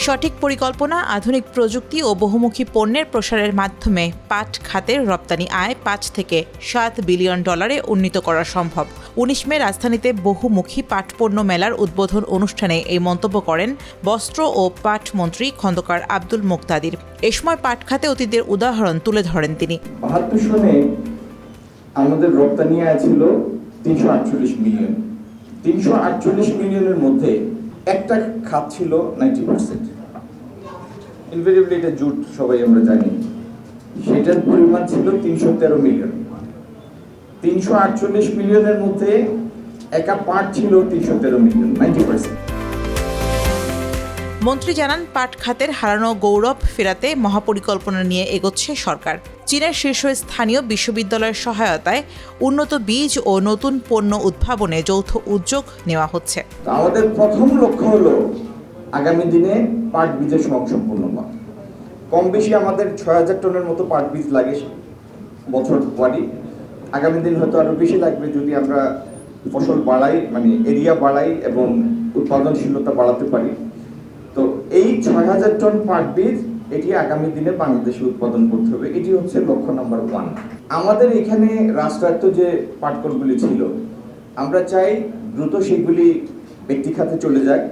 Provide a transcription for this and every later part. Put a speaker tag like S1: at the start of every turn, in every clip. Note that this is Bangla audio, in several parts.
S1: সঠিক পরিকল্পনা, আধুনিক প্রযুক্তি ও বহুমুখী পণ্যের প্রসারের মাধ্যমে পাট খাতের রপ্তানি আয় ৫ থেকে ৭ বিলিয়ন ডলারে উন্নীত করা সম্ভব। ১৯ মে রাজধানীতে বহুমুখী পাট পণ্য মেলার উদ্বোধন অনুষ্ঠানে এই মন্তব্য করেন বস্ত্র ও পাট মন্ত্রী খন্দকার আব্দুল মুকতাদির। এ সময় পাট খাতে অতীতের উদাহরণ তুলে ধরেন তিনি।
S2: ৭২ সনে আমাদের রপ্তানি আয় ছিল ৩৪৮ মিলিয়ন। ৩৪৮ মিলিয়নের মধ্যে একটা খাত ছিল 90%। ইনভেরিয়েবলি এটা জুট, সবাই আমরা জানি। সেটার পরিমাণ ছিল ৩১৩ মিলিয়ন। ৩৪৮ মিলিয়নের মধ্যে একা পাট ছিল ৩১৩ মিলিয়ন, 90%।
S1: মন্ত্রী জানান, পাট খাতের হারানো গৌরব ফেরাতে মহাপরিকল্পনা নিয়ে এগোচ্ছে সরকার। চীনের শীর্ষস্থানীয় বিশ্ববিদ্যালয়ের সহায়তায় উন্নত বীজ ও নতুন পণ্য উদ্ভাবনে যৌথ উদ্যোগ নেওয়া হচ্ছে।
S2: আমাদের প্রথম লক্ষ্য হলো আগামী দিনে পাট বীজের সম্পূর্ণ হওয়া। কম বেশি আমাদের ৬,০০০ টনের মতো পাট বীজ লাগে বছর পরই। আগামী দিন হয়তো আরো বেশি লাগবে যদি আমরা ফসল বাড়াই, মানে এরিয়া বাড়াই এবং উৎপাদনশীলতা বাড়াতে পারি। তো এই ৬,০০০ টন পাট বীজ এটি আগামী দিনে বাংলাদেশে উৎপাদন করতে হবে। এটি হচ্ছে লক্ষ্য নাম্বার 1। আমাদের এখানে রাষ্ট্রায়ত্ত যে পাটকলগুলি ছিল, আমরা চাই দ্রুত সেগুলি ব্যক্তি খাতে চলে যায়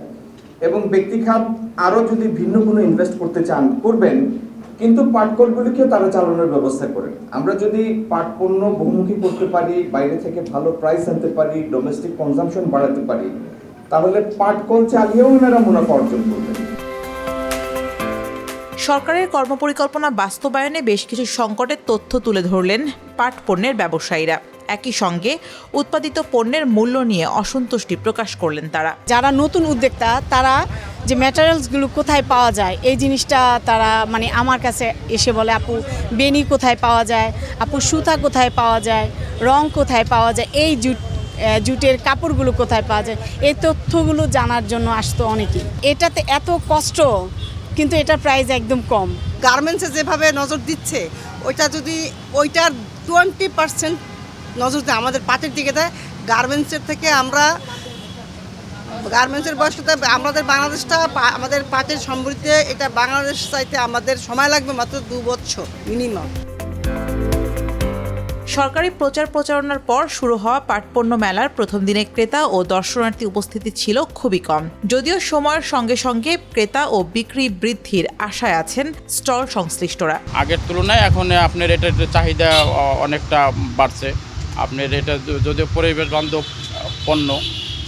S2: এবং ব্যক্তি খাত আরো যদি ভিন্ন কোনো ইনভেস্ট করতে চান করবেন, কিন্তু পাটকলগুলিকেও তারা চালানোর ব্যবস্থা করেন। আমরা যদি পাট পণ্য বহুমুখী করতে পারি, বাইরে থেকে ভালো প্রাইস আনতে পারি, ডোমেস্টিক কনজাম্পশন বাড়াতে পারি, তাহলে পাটকল চালিয়েও ওনারা মুনাফা অর্জন করবেন।
S1: সরকারের কর্মপরিকল্পনা বাস্তবায়নে বেশ কিছু সংকটের তথ্য তুলে ধরলেন পাট পণ্যের ব্যবসায়ীরা। একই সঙ্গে উৎপাদিত পণ্যের মূল্য নিয়ে অসন্তুষ্টি প্রকাশ করলেন তারা।
S3: যারা নতুন উদ্যোক্তা, তারা যে ম্যাটেরিয়ালসগুলো কোথায় পাওয়া যায় এই জিনিসটা তারা আমার কাছে এসে বলে, আপু বেনি কোথায় পাওয়া যায়, আপু সুতা কোথায় পাওয়া যায়, রং কোথায় পাওয়া যায়, এই জুটের কাপড়গুলো কোথায় পাওয়া যায়, এই তথ্যগুলো জানার জন্য আসতো অনেকেই। এটাতে এত কষ্ট, কিন্তু এটার প্রাইস একদম কম।
S4: গার্মেন্টসে যেভাবে নজর দিচ্ছে, ওইটার 20% নজর দেয় আমাদের পাটের দিকে দেয়। গার্মেন্টসের থেকে গার্মেন্টসের বয়সটা আমাদের বাংলাদেশটা, আমাদের পাটের সমৃদ্ধি, এটা বাংলাদেশ চাইতে আমাদের সময় লাগবে মাত্র 2 বছর মিনিমাম।
S1: সরকারি প্রচার প্রচারণার পর শুরু হওয়া পাট পণ্য মেলার প্রথম দিনে ক্রেতা ও দর্শনার্থী উপস্থিতি ছিল খুবই কম। যদিও সময়ের সঙ্গে সঙ্গে ক্রেতা ও বিক্রি বৃদ্ধির আশায় আছেন স্টল সংশ্লিষ্টরা।
S5: আগের তুলনায় এখন আপনার এটার চাহিদা অনেকটা বাড়ছে। আপনার এটা যদিও পরিবেশ বান্ধব পণ্য,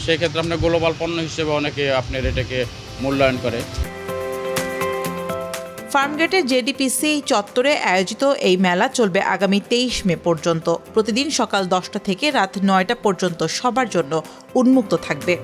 S5: সেক্ষেত্রে আপনার গ্লোবাল পণ্য হিসেবে অনেকে আপনার এটাকে মূল্যায়ন করে।
S1: ফার্মগেটের জেডিপিসি চত্বরে আয়োজিত এই মেলা চলবে আগামী ২৩ মে পর্যন্ত। প্রতিদিন সকাল ১০টা থেকে রাত ৯টা পর্যন্ত সবার জন্য উন্মুক্ত থাকবে।